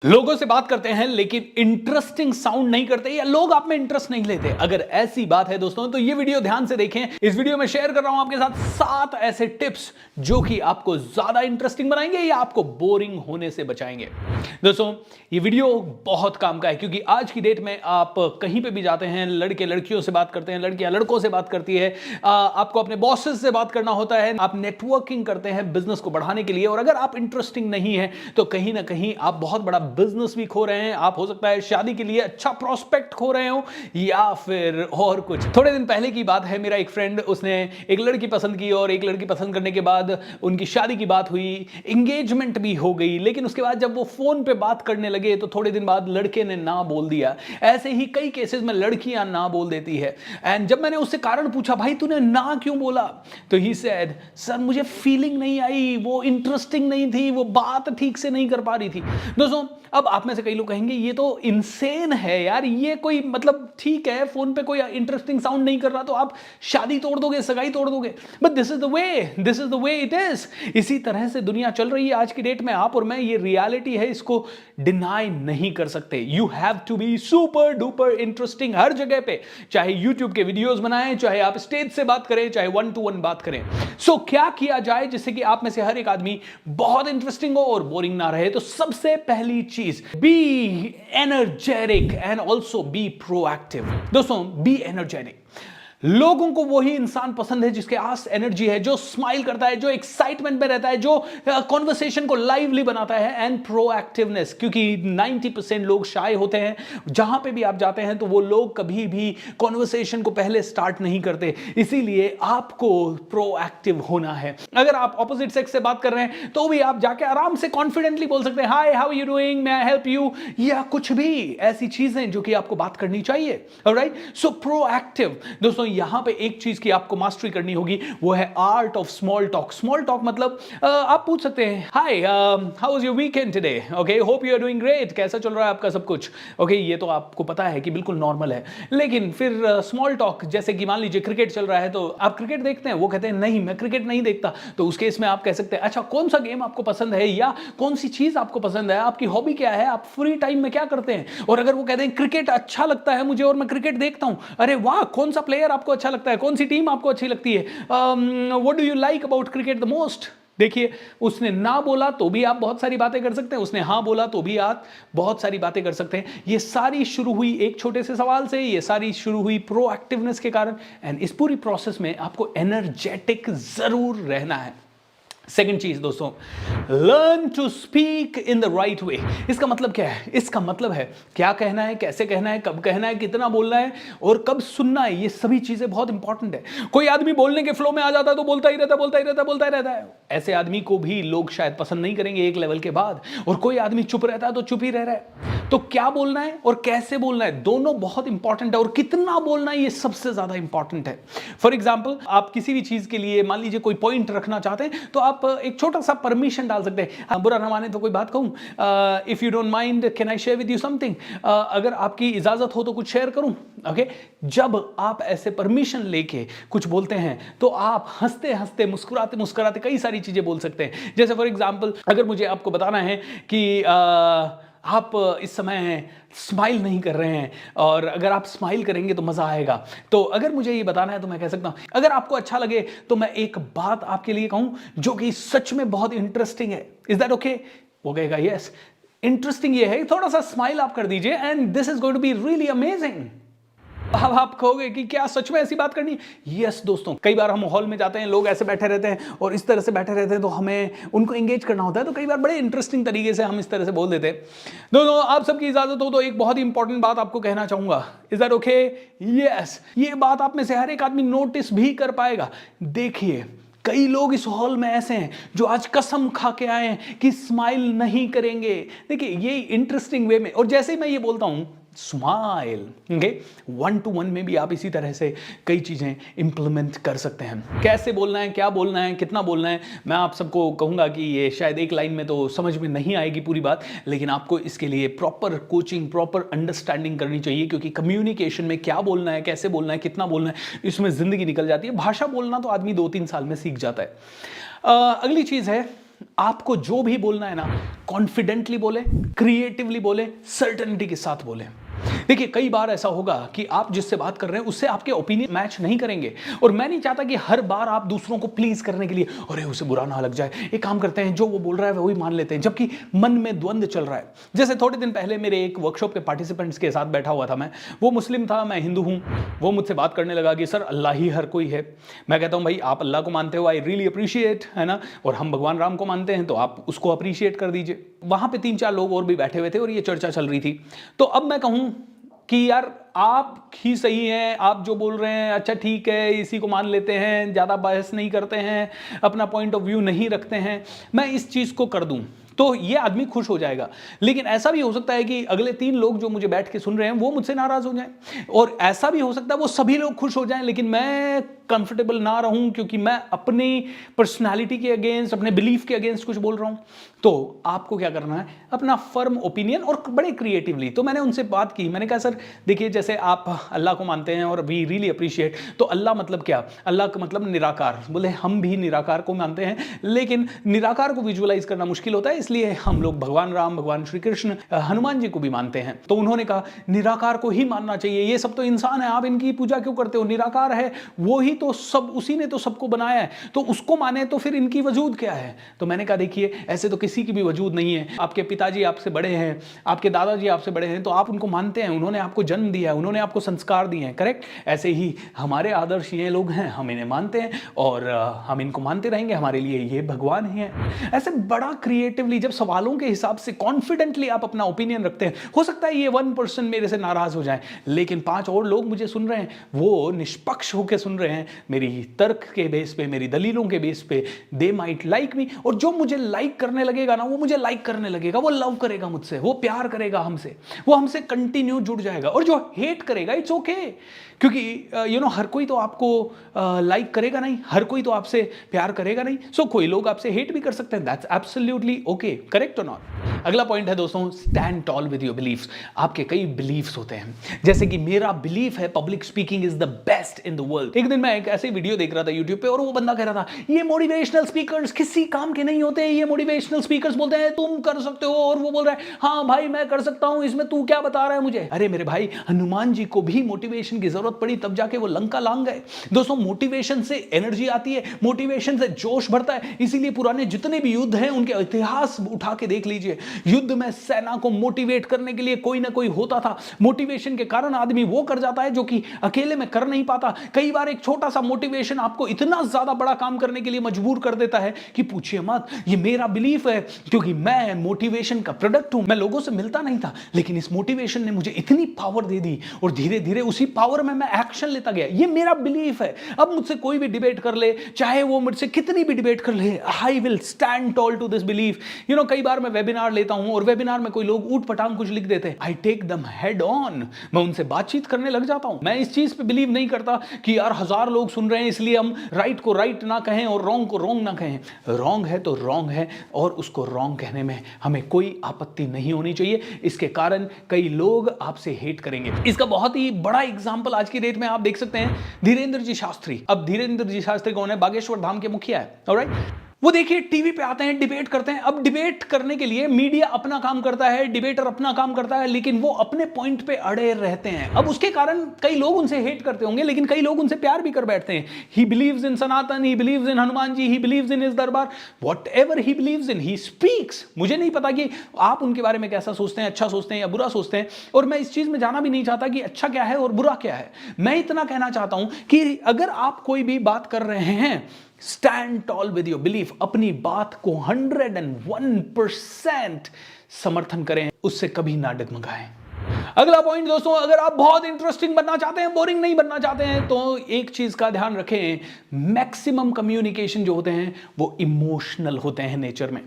लोगों से बात करते हैं लेकिन इंटरेस्टिंग साउंड नहीं करते या लोग आप में इंटरेस्ट नहीं लेते। अगर ऐसी बात है दोस्तों तो ये वीडियो ध्यान से देखें। इस वीडियो में शेयर कर रहा हूं आपके साथ 7 ऐसे टिप्स जो कि आपको ज्यादा इंटरेस्टिंग बनाएंगे या आपको बोरिंग होने से बचाएंगे। दोस्तों ये वीडियो बहुत काम का है क्योंकि आज की डेट में आप कहीं पे भी जाते हैं, लड़के लड़कियों से बात करते हैं, लड़कियां लड़कों से बात करती है, आपको अपने बॉसेस से बात करना होता है, आप नेटवर्किंग करते हैं बिजनेस को बढ़ाने के लिए। और अगर आप इंटरेस्टिंग नहीं है तो कहीं ना कहीं आप बहुत बड़ा बिजनेस भी खो रहे हैं। आप हो सकता है शादी के लिए अच्छा प्रोस्पेक्ट खो रहे हो या फिर और कुछ। थोड़े दिन पहले की बात है, मेरा एक फ्रेंड, उसने एक लड़की पसंद की और एक लड़की पसंद करने के बाद उनकी शादी की बात हुई, एंगेजमेंट भी हो गई। लेकिन उसके बाद जब वो फोन पे बात करने लगे तो थोड़े दिन बाद लड़के ने ना बोल दिया। ऐसे ही कई केसेस में लड़कियां ना बोल देती है। एंड जब मैंने उससे कारण पूछा, भाई तूने ना क्यों बोला, तो ही सेड, सर मुझे फीलिंग नहीं आई, वो इंटरेस्टिंग नहीं थी, वो बात ठीक से नहीं कर पा रही थी। दोस्तों अब आप में से कई लोग कहेंगे ये तो इनसेन है यार, ये कोई मतलब ठीक है फोन पे कोई इंटरेस्टिंग साउंड नहीं कर रहा तो आप शादी तोड़ दोगे, सगाई तोड़ दोगे। But this is the way it is. इसी तरह से दुनिया चल रही है आज की डेट में। आप और मैं, ये रियलिटी है, इसको डिनाई नहीं कर सकते। You have to be super duper interesting हर जगह पे, चाहे यूट्यूब के वीडियोस बनाएं, चाहे आप स्टेज से बात करें, चाहे 1-to-1 बात करें। सो क्या किया जाए जिससे कि आप में से हर एक आदमी बहुत इंटरेस्टिंग हो और बोरिंग ना रहे? तो सबसे पहली चीज, be energetic and also be proactive. दोस्तों बी एनर्जेटिक। लोगों को वही इंसान पसंद है जिसके पास एनर्जी है, जो स्माइल करता है, जो एक्साइटमेंट में रहता है, जो कॉन्वर्सेशन को लाइवली बनाता है। एंड प्रोएक्टिवनेस, क्योंकि 90% लोग शाय होते हैं। जहां पे भी आप जाते हैं तो वो लोग कभी भी कॉन्वर्सेशन को पहले स्टार्ट नहीं करते। इसीलिए आपको प्रोएक्टिव होना है। अगर आप ऑपोजिट सेक्स से बात कर रहे हैं तो भी आप जाके आराम से कॉन्फिडेंटली बोल सकते हैं, hi how are you doing, may I help you, या कुछ भी ऐसी चीजें जो कि आपको बात करनी चाहिए। ऑलराइट, सो प्रोएक्टिव। दोस्तों यहां पे एक चीज की आपको मास्टरी करनी होगी, वो है art of small talk. Small talk मतलब आप पूछ सकते हैं, hi how was your weekend today, okay hope you are doing great, कैसा चल रहा है आपका सब कुछ, ओके ये तो आपको पता है कि बिल्कुल नॉर्मल है। लेकिन फिर स्मॉल टॉक, जैसे कि मान लीजिए क्रिकेट चल रहा है तो आप क्रिकेट देखते हैं, वो कहते हैं नहीं मैं क्रिकेट नहीं देखता, तो उस केस में आप कह सकते हैं, अच्छा कौन सा गेम आपको पसंद है या कौन सी चीज आपको पसंद है, आपकी हॉबी क्या है, आप फ्री टाइम में क्या करते हैं। और अगर वो कहते हैं क्रिकेट अच्छा लगता है मुझे और मैं क्रिकेट देखता हूं, अरे वाह, कौन सा प्लेयर आपको अच्छा लगता है, कौन सी टीम आपको अच्छी लगती है, what do you like about cricket the most. देखिए उसने ना बोला तो भी आप बहुत सारी बातें कर सकते हैं, उसने हाँ बोला तो भी आप बहुत सारी बातें कर सकते हैं। ये सारी शुरू हुई एक छोटे से सवाल से, ये सारी शुरू हुई प्रोएक्टिवनेस के कारण। एंड इस पूरी प्रोसेस में आपको एनर्जेटिक जरूर रहना है। सेकेंड चीज दोस्तों, learn to speak in the right way. इसका मतलब क्या है? इसका मतलब है क्या कहना है, कैसे कहना है, कब कहना है, कितना बोलना है और कब सुनना है। ये सभी चीजें बहुत इंपॉर्टेंट है। कोई आदमी बोलने के फ्लो में आ जाता है तो बोलता ही रहता है। ऐसे आदमी को भी लोग शायद पसंद नहीं करेंगे एक लेवल के बाद। और कोई आदमी चुप रहता है तो चुप ही रह रहा है। तो क्या बोलना है और कैसे बोलना है, दोनों बहुत इंपॉर्टेंट है। और कितना बोलना है ये सबसे ज्यादा इंपॉर्टेंट है। फॉर एग्जाम्पल, आप किसी भी चीज के लिए मान लीजिए कोई पॉइंट रखना चाहते हैं तो आप एक छोटा सा परमिशन डाल सकते हैं। बुरा ना माने तो कोई बात कहूं, if you don't mind can I share with you something, अगर आपकी इजाजत हो तो कुछ शेयर करूं, ओके। जब आप ऐसे परमिशन लेके कुछ बोलते हैं तो आप हंसते हंसते मुस्कुराते मुस्कुराते कई सारी चीजें बोल सकते हैं। जैसे फॉर एग्जाम्पल, अगर मुझे आपको बताना है कि आप इस समय स्माइल नहीं कर रहे हैं और अगर आप स्माइल करेंगे तो मजा आएगा, तो अगर मुझे ये बताना है तो मैं कह सकता हूं, अगर आपको अच्छा लगे तो मैं एक बात आपके लिए कहूं जो कि सच में बहुत इंटरेस्टिंग है, इज दैट ओके? वो कहेगा यस, इंटरेस्टिंग ये है, थोड़ा सा स्माइल आप कर दीजिए and this is going to be really amazing. अब आप कहोगे कि क्या सच में ऐसी बात करनी है? यस दोस्तों, कई बार हम हॉल में जाते हैं, लोग ऐसे बैठे रहते हैं और इस तरह से बैठे रहते हैं तो हमें उनको एंगेज करना होता है, तो कई बार बड़े इंटरेस्टिंग तरीके से हम इस तरह से बोल देते हैं। दोस्तों आप सबकी इजाजत हो तो एक बहुत ही इंपॉर्टेंट बात आपको कहना चाहूंगा, इज दैट ओके? यस, ये बात आप में से हर एक आदमी नोटिस भी कर पाएगा। देखिए कई लोग इस हॉल में ऐसे हैं जो आज कसम खा के आए हैं कि स्माइल नहीं करेंगे। देखिए ये इंटरेस्टिंग वे में, और जैसे ही मैं ये बोलता हूं स्माइल, ओके, 1-to-1 में भी आप इसी तरह से कई चीजें इंप्लीमेंट कर सकते हैं। कैसे बोलना है, क्या बोलना है, कितना बोलना है, मैं आप सबको कहूंगा कि ये शायद एक लाइन में तो समझ में नहीं आएगी पूरी बात, लेकिन आपको इसके लिए प्रॉपर कोचिंग, प्रॉपर अंडरस्टैंडिंग करनी चाहिए। क्योंकि कम्युनिकेशन में क्या बोलना है, कैसे बोलना है, कितना बोलना है, इसमें जिंदगी निकल जाती है। भाषा बोलना तो आदमी 2-3 साल में सीख जाता है। अगली चीज है आपको जो भी बोलना है ना, कॉन्फिडेंटली बोले, क्रिएटिवली बोले, सर्टेनिटी के साथ बोले। देखिए कई बार ऐसा होगा कि आप जिससे बात कर रहे हैं उससे आपके ओपिनियन मैच नहीं करेंगे, और मैं नहीं चाहता कि हर बार आप दूसरों को प्लीज करने के लिए अरे उसे बुरा ना लग जाए, एक काम करते हैं जो वो बोल रहा है वही मान लेते हैं, जबकि मन में द्वंद्व चल रहा है। जैसे थोड़े दिन पहले मेरे एक वर्कशॉप के पार्टिसिपेंट्स के साथ बैठा हुआ था मैं, वो मुस्लिम था, मैं हिंदू हूं। वो मुझसे बात करने लगा कि सर अल्लाह ही हर कोई है। मैं कहता हूं भाई आप अल्लाह को मानते हो, आई रियली अप्रिशिएट, है ना, और हम भगवान राम को मानते हैं तो आप उसको अप्रिशिएट कर दीजिए। वहां पे 3-4 लोग और भी बैठे हुए थे और ये चर्चा चल रही थी। तो अब मैं कहूं कि यार आप ही सही हैं, आप जो बोल रहे हैं अच्छा ठीक है, इसी को मान लेते हैं, ज़्यादा बहस नहीं करते हैं, अपना पॉइंट ऑफ व्यू नहीं रखते हैं, मैं इस चीज़ को कर दूं तो ये आदमी खुश हो जाएगा। लेकिन ऐसा भी हो सकता है कि अगले 3 लोग जो मुझे बैठ के सुन रहे हैं वो मुझसे नाराज हो जाएं, और ऐसा भी हो सकता है वो सभी लोग खुश हो जाएं लेकिन मैं कंफर्टेबल ना रहूं क्योंकि मैं अपनी पर्सनालिटी के अगेंस्ट, अपने बिलीफ के अगेंस्ट कुछ बोल रहा हूं। तो आपको क्या करना है, अपना फर्म ओपिनियन और बड़े क्रिएटिवली। तो मैंने उनसे बात की, मैंने कहा सर देखिए जैसे आप अल्लाह को मानते हैं और वी रियली अप्रिशिएट, तो अल्लाह मतलब क्या? अल्लाह का मतलब निराकार। बोले हम भी निराकार को मानते हैं लेकिन निराकार को विजुअलाइज करना मुश्किल होता है, इसलिए हम लोग भगवान राम, भगवान श्री कृष्ण, हनुमान जी को भी मानते हैं। तो उन्होंने कहा निराकार को ही मानना चाहिए, ये सब तो इंसान है, आप इनकी पूजा क्यों करते हो? निराकार है वो ही तो सब, उसी ने तो सबको बनाया है, तो उसको माने तो फिर इनकी वजूद क्या है? तो मैंने कहा देखिए ऐसे तो किसी की भी वजूद नहीं है। आपके पिताजी आपसे बड़े हैं, आपके दादाजी आपसे बड़े हैं, तो आप उनको मानते हैं, उन्होंने आपको जन्म दिया है, उन्होंने आपको संस्कार दिए हैं, करेक्ट? ऐसे ही हमारे आदर्श ये लोग हैं, हम इन्हें मानते हैं और हम इनको मानते रहेंगे, हमारे लिए ये भगवान ही है। ऐसे बड़ा क्रिएटिवली जब सवालों के हिसाब से कॉन्फिडेंटली आप अपना ओपिनियन रखते हैं, हो सकता है ये 1% मेरे से नाराज हो जाए लेकिन 5 और लोग मुझे सुन रहे हैं, वो निष्पक्ष होकर सुन रहे हैं, मेरी तर्क के बेस पे, मेरी दलीलों के बेस पे, दे माइट लाइक मी। और जो मुझे लाइक करने लगेगा ना वो मुझे लाइक करने लगेगा, वो लव करेगा मुझसे, वो प्यार करेगा हमसे, वो हमसे कंटिन्यू जुड़ जाएगा। और जो हेट करेगा इट्स ओके, क्योंकि यू नो हर कोई तो आपको लाइक करेगा नहीं, हर कोई तो आपसे प्यार करेगा नहीं। सो कोई लोग आपसे हेट भी कर सकते हैं, दैट्स एब्सोल्युटली ओके, करेक्ट और नॉट। अगला पॉइंट है दोस्तों, stand toll with your beliefs. आपके कई बिलीफ्स होते हैं, जैसे कि मेरा बिलीफ है public speaking is the best in the world. एक दिन मैं एक ऐसे वीडियो देख रहा था यूट्यूब पे और वो बंदा कह रहा था ये मोटिवेशनल स्पीकर्स किसी काम के नहीं होते, ये मोटिवेशनल स्पीकर्स बोलते हैं तुम कर सकते हो, और वो बोल रहा है हाँ भाई मैं कर सकता हूं, इसमें तू क्या बता रहा है मुझे? अरे मेरे भाई, हनुमान जी को भी मोटिवेशन की जरूरत पड़ी तब जाके वो लंका लांग गए। दोस्तों मोटिवेशन से एनर्जी आती है, मोटिवेशन से जोश बढ़ता है, इसीलिए पुराने जितने भी युद्ध हैं उनके इतिहास उठा के देख लीजिए, युद्ध में सेना को मोटिवेट करने के लिए कोई ना कोई होता था। मोटिवेशन के कारण आदमी वो कर जाता है जो कि अकेले में कर नहीं पाता। कई बार एक छोटा सा मोटिवेशन आपको इतना ज्यादा बड़ा काम करने के लिए मजबूर कर देता है कि पूछिए मत। ये मेरा बिलीफ है क्योंकि मैं मोटिवेशन का प्रोडक्ट हूं। मैं लोगों से मिलता नहीं था लेकिन इस मोटिवेशन ने मुझे इतनी पावर दे दी और धीरे धीरे उसी पावर में मैं एक्शन लेता गया। ये मेरा बिलीफ है। अब मुझसे कोई भी डिबेट कर ले, चाहे वो मुझसे कितनी भी डिबेट कर ले, I will stand tall to this belief. You know कई बार मैं वेबिनार लेता हूं और वेबिनार में कोई लोग ऊट पटांग कुछ लिख देते हैं, I take them head on. मैं उनसे बातचीत करने लग जाता हूं। मैं इस चीज पे बिलीव नहीं करता कि यार 1000 लोग सुन रहे हैं इसलिए हम राइट को राइट ना कहें और रॉन्ग को रॉन्ग ना कहें। रॉन्ग है तो रॉन्ग है और उसको रॉन्ग कहने में हमें कोई आपत्ति नहीं होनी चाहिए। इसके कारण कई लोग आपसे हेट करेंगे। इसका बहुत ही बड़ा एग्जांपल आज की डेट में आप देख सकते हैं, धीरेंद्र जी शास्त्री। अब धीरेंद्र जी शास्त्री कौन है? बागेश्वर धाम के मुखिया है, ऑलराइट। वो देखिए टीवी पे आते हैं, डिबेट करते हैं। अब डिबेट करने के लिए मीडिया अपना काम करता है, डिबेटर अपना काम करता है, लेकिन वो अपने पॉइंट पे अड़े रहते हैं। अब उसके कारण कई लोग उनसे हेट करते होंगे लेकिन कई लोग उनसे प्यार भी कर बैठते हैं। He believes in Sanatan, he believes in Hanuman ji, he believes in his दरबार, whatever he believes in he speaks. मुझे नहीं पता कि आप उनके बारे में कैसा सोचते हैं, अच्छा सोचते हैं या बुरा सोचते हैं, और मैं इस चीज में जाना भी नहीं चाहता कि अच्छा क्या है और बुरा क्या है। मैं इतना कहना चाहता हूं कि अगर आप कोई भी बात कर रहे हैं, stand toll with your belief. अपनी बात को 101% समर्थन करें, उससे कभी ना डगमगाएं। अगला पॉइंट दोस्तों, अगर आप बहुत इंटरेस्टिंग बनना चाहते हैं, बोरिंग नहीं बनना चाहते हैं, तो एक चीज का ध्यान रखें, मैक्सिमम कम्युनिकेशन जो होते हैं वो इमोशनल होते हैं नेचर में।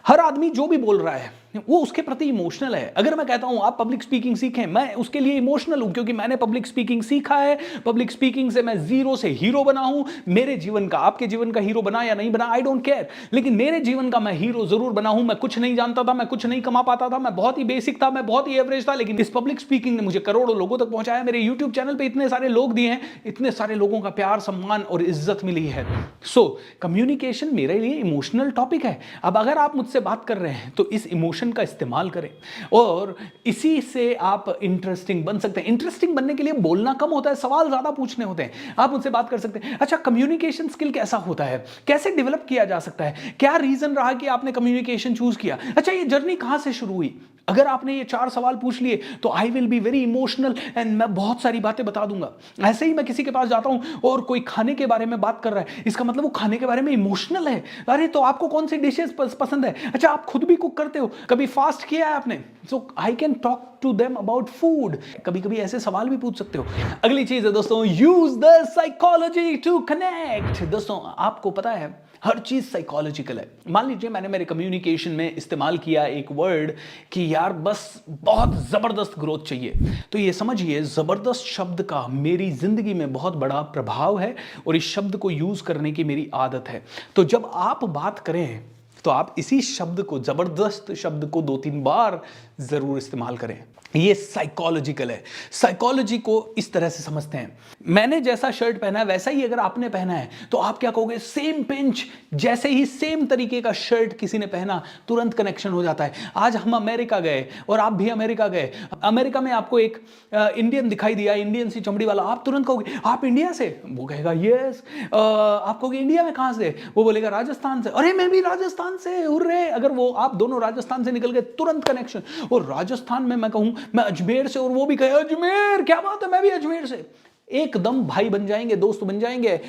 हर आदमी जो भी बोल रहा है वो उसके प्रति इमोशनल है। अगर मैं कहता हूं आप पब्लिक स्पीकिंग सीखें, मैं उसके लिए इमोशनल हूं क्योंकि मैंने पब्लिक स्पीकिंग सीखा है। पब्लिक स्पीकिंग से मैं जीरो से हीरो बना हूं। मेरे जीवन का आपके जीवन का हीरो बना या नहीं बना, आई डोंट केयर, लेकिन मेरे जीवन का मैं हीरो जरूर बना हूं। मैं कुछ नहीं जानता था, मैं कुछ नहीं कमा पाता था, मैं बहुत ही बेसिक था, मैं बहुत ही एवरेज था, लेकिन इस पब्लिक स्पीकिंग ने मुझे करोड़ों लोगों तक पहुंचाया। मेरे यूट्यूब चैनल पे इतने सारे लोग दिए हैं, इतने सारे लोगों का प्यार, सम्मान और इज्जत मिली है। सो कम्युनिकेशन मेरे लिए इमोशनल टॉपिक है। अब अगर आप मुझसे बात कर रहे हैं तो इस इमोशन का इस्तेमाल करें और इसी से आप इंटरेस्टिंग बन सकते हैं। इंटरेस्टिंग बनने के लिए बोलना कम होता है, सवाल ज्यादा पूछने होते हैं। आप मुझसे बात कर सकते हैं, अच्छा कम्युनिकेशन स्किल कैसा होता है, कैसे डेवलप किया जा सकता है, क्या रीजन रहा कि आपने कम्युनिकेशन चूज किया, अच्छा ये जर्नी कहां से शुरू हुई। अगर आपने ये 4 सवाल पूछ लिए तो I will be very emotional and मैं बहुत सारी बातें बता दूंगा। ऐसे ही मैं किसी के पास जाता हूं और कोई खाने के बारे में बात कर रहा है, इसका मतलब वो खाने के बारे में इमोशनल है। अरे तो आपको कौन सी डिशेस पसंद है, अच्छा आप खुद भी कुक करते हो, कभी फास्ट किया है आपने, so I can talk to them about food. कभी कभी ऐसे सवाल भी पूछ सकते हो। अगली चीज है दोस्तों, use the psychology to connect. दोस्तों आपको पता है हर चीज साइकोलॉजिकल है। मान लीजिए मैंने मेरे कम्युनिकेशन में इस्तेमाल किया एक वर्ड कि यार बस बहुत जबरदस्त ग्रोथ चाहिए, तो ये समझिए जबरदस्त शब्द का मेरी जिंदगी में बहुत बड़ा प्रभाव है और इस शब्द को यूज करने की मेरी आदत है। तो जब आप बात करें तो आप इसी शब्द को, जबरदस्त शब्द को 2-3 बार जरूर इस्तेमाल करें। ये साइकोलॉजिकल है। साइकोलॉजी को इस तरह से समझते हैं, मैंने जैसा शर्ट पहना है वैसा ही अगर आपने पहना है तो आप क्या कहोगे, सेम पिंच, जैसे ही सेम तरीके का शर्ट किसी ने पहना तुरंत कनेक्शन हो जाता है। आज हम अमेरिका गए और आप भी अमेरिका गए, अमेरिका में आपको एक इंडियन दिखाई दिया, इंडियन सी चमड़ी वाला, आप तुरंत कहोगे आप इंडिया से, वो कहेगा यस। आप कहोगे इंडिया में कहां से, वो बोलेगा राजस्थान से, अरे मैं भी राजस्थान से, हुर्रे। अगर वो आप दोनों राजस्थान से निकल गए तुरंत कनेक्शन। और राजस्थान में मैं कहूं मैं अजमेर से और वो भी कहे अजमेर, क्या बात है मैं भी अजमेर से, एकदम भाई बन जाएंगे, दोस्त बन जाएंगे।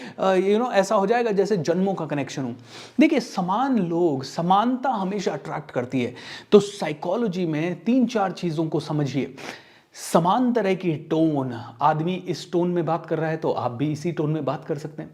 ऐसा हो जाएगा जैसे जन्मों का कनेक्शन हो। देखिए समान लोग, समानता हमेशा अट्रैक्ट करती है। तो साइकोलॉजी में 3-4 चीजों को समझिए। समान तरह की टोन, आदमी इस टोन में बात कर रहा है तो आप भी इसी टोन में बात कर सकते हैं।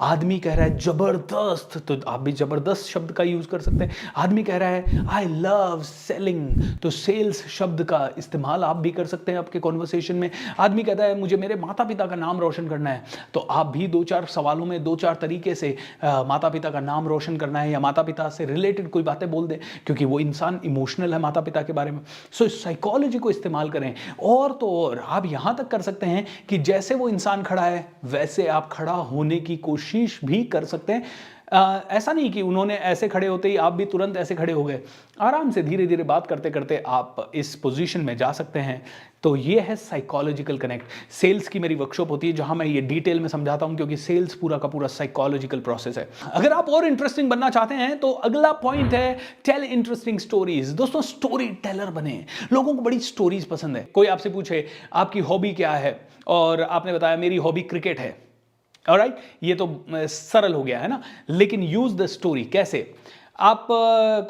आदमी कह रहा है जबरदस्त तो आप भी जबरदस्त शब्द का यूज कर सकते हैं। आदमी कह रहा है आई लव सेलिंग तो सेल्स शब्द का इस्तेमाल आप भी कर सकते हैं आपके कॉन्वर्सेशन में। आदमी कहता है मुझे मेरे माता पिता का नाम रोशन करना है तो आप भी 2-4 सवालों में 2-4 तरीके से माता पिता का नाम रोशन करना है या माता पिता से रिलेटेड कोई बातें बोल दें, क्योंकि वो इंसान इमोशनल है माता पिता के बारे में। सो साइकोलॉजी को इस्तेमाल करें। और तो और आप यहां तक कर सकते हैं कि जैसे वो इंसान खड़ा है वैसे आप खड़ा होने की कोशिश भी कर सकते हैं। ऐसा नहीं कि उन्होंने ऐसे खड़े होते ही आप भी तुरंत ऐसे खड़े हो गए। आराम से धीरे धीरे बात करते करते आप इस पोजीशन में जा सकते हैं। तो ये है साइकोलॉजिकल कनेक्ट। सेल्स की मेरी वर्कशॉप होती है जहां मैं ये डिटेल में समझाता हूं, क्योंकि सेल्स पूरा का पूरा साइकोलॉजिकल प्रोसेस है। अगर आप और इंटरेस्टिंग बनना चाहते हैं तो अगला पॉइंट है टेल इंटरेस्टिंग स्टोरीज। दोस्तों स्टोरी टेलर बने। लोगों को बड़ी स्टोरीज पसंद है। कोई आपसे पूछे आपकी हॉबी क्या है और आपने बताया मेरी हॉबी क्रिकेट है, ऑलराइट, ये तो सरल हो गया है ना। लेकिन यूज द स्टोरी। कैसे? आप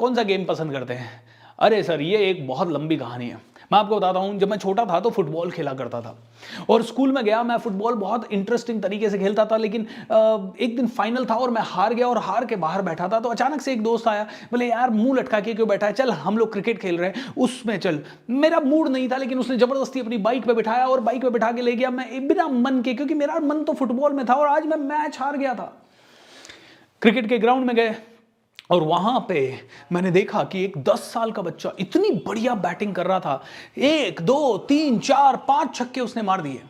कौन सा गेम पसंद करते हैं? अरे सर ये एक बहुत लंबी कहानी है। मैं आपको बताता हूं, जब मैं छोटा था तो फुटबॉल खेला करता था और स्कूल में गया, मैं फुटबॉल बहुत इंटरेस्टिंग तरीके से खेलता था। लेकिन एक दिन फाइनल था और मैं हार गया और हार के बाहर बैठा था तो अचानक से एक दोस्त आया, बोले यार मुंह लटका के क्यों बैठा है, चल हम लोग क्रिकेट खेल रहे हैं उसमें चल। मेरा मूड नहीं था लेकिन उसने जबरदस्ती अपनी बाइक पे बिठाया और बाइक पे बिठा के ले गया। मैं बिना मन के, क्योंकि मेरा मन तो फुटबॉल में था और आज मैं मैच हार गया था। क्रिकेट के ग्राउंड में गए और वहां पे मैंने देखा कि एक 10 साल का बच्चा इतनी बढ़िया बैटिंग कर रहा था। 1 2 3 4 5 छक्के उसने मार दिए।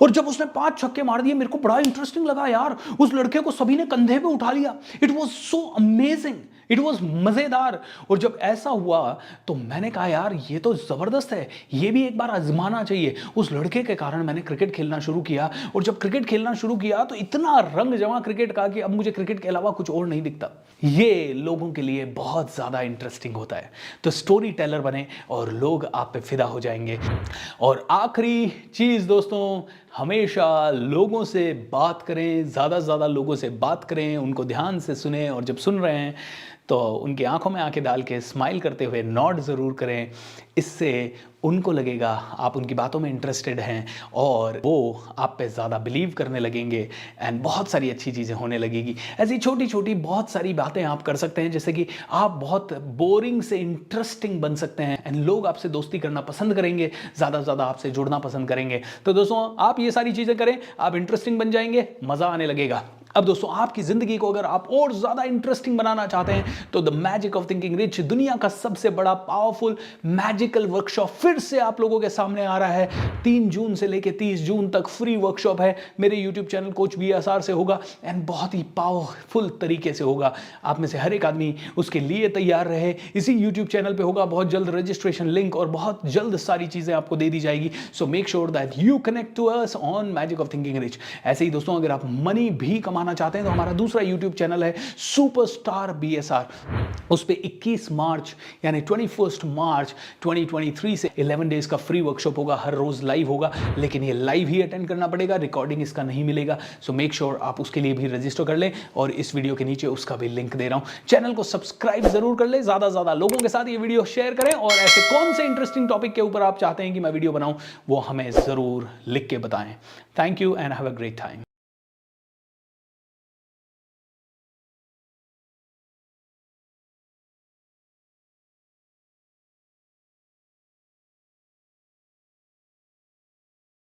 और जब उसने 5 छक्के मार दिए मेरे को बड़ा इंटरेस्टिंग लगा यार। उस लड़के को सभी ने कंधे पे उठा लिया। It was so amazing, it was मजेदार। और जब ऐसा हुआ तो मैंने कहा यार ये तो जबरदस्त है, ये भी एक बार आजमाना चाहिए। उस लड़के के कारण मैंने क्रिकेट खेलना शुरू किया और जब क्रिकेट खेलना शुरू किया तो इतना रंग जमा क्रिकेट का कि अब मुझे क्रिकेट के अलावा कुछ और नहीं दिखता। ये लोगों के लिए बहुत ज्यादा इंटरेस्टिंग होता है। तो स्टोरी टेलर बने और लोग आप पे फिदा हो जाएंगे। और आखिरी चीज दोस्तों, हमेशा लोगों से बात करें, ज्यादा से ज्यादा लोगों से बात करें, उनको ध्यान से सुने और जब सुन रहे हैं तो उनकी आंखों में आंखें डाल के स्माइल करते हुए नॉड ज़रूर करें। इससे उनको लगेगा आप उनकी बातों में इंटरेस्टेड हैं और वो आप पे ज़्यादा बिलीव करने लगेंगे एंड बहुत सारी अच्छी चीज़ें होने लगेगी। ऐसी छोटी छोटी बहुत सारी बातें आप कर सकते हैं, जैसे कि आप बहुत बोरिंग से इंटरेस्टिंग बन सकते हैं एंड लोग आपसे दोस्ती करना पसंद करेंगे, ज़्यादा से ज़्यादा आपसे जुड़ना पसंद करेंगे। तो दोस्तों आप ये सारी चीज़ें करें, आप इंटरेस्टिंग बन जाएंगे, मज़ा आने लगेगा। अब दोस्तों आपकी जिंदगी को अगर आप और ज्यादा इंटरेस्टिंग बनाना चाहते हैं तो the magic of thinking rich, दुनिया का सबसे बड़ा पावरफुल मैजिकल वर्कशॉप फिर से आप लोगों के सामने आ रहा है। 3 जून से लेकर 30 जून तक फ्री वर्कशॉप है, मेरे यूट्यूब चैनल कोच BSR से होगा एंड बहुत ही पावरफुल तरीके से होगा। आप में से हर एक आदमी उसके लिए तैयार रहे। इसी यूट्यूब चैनल पे होगा, बहुत जल्द रजिस्ट्रेशन लिंक और बहुत जल्द सारी चीजें आपको दे दी जाएगी। So make sure that you connect to us on magic of thinking rich. ऐसे ही दोस्तों अगर आप मनी भी कमाना चाहते हैं तो हमारा दूसरा YouTube चैनल है सुपरस्टार BSR। उस पे 21 मार्च यानी 21 मार्च 2023 से 11 डेज का फ्री वर्कशॉप होगा। हर रोज लाइव होगा, लेकिन ये लाइव ही अटेंड करना पड़ेगा, रिकॉर्डिंग इसका नहीं मिलेगा। सो मेक श्योर आप उसके लिए भी रजिस्टर कर लें और इस वीडियो के नीचे उसका भी लिंक दे रहा हूं। चैनल को सब्सक्राइब जरूर कर ले, ज्यादा से ज्यादा लोगों के साथ ये वीडियो शेयर करें और ऐसे कौन से इंटरेस्टिंग टॉपिक के ऊपर आप चाहते हैं कि मैं वीडियो बनाऊं वो हमें जरूर लिख के बताएं। Thank you and have a great time.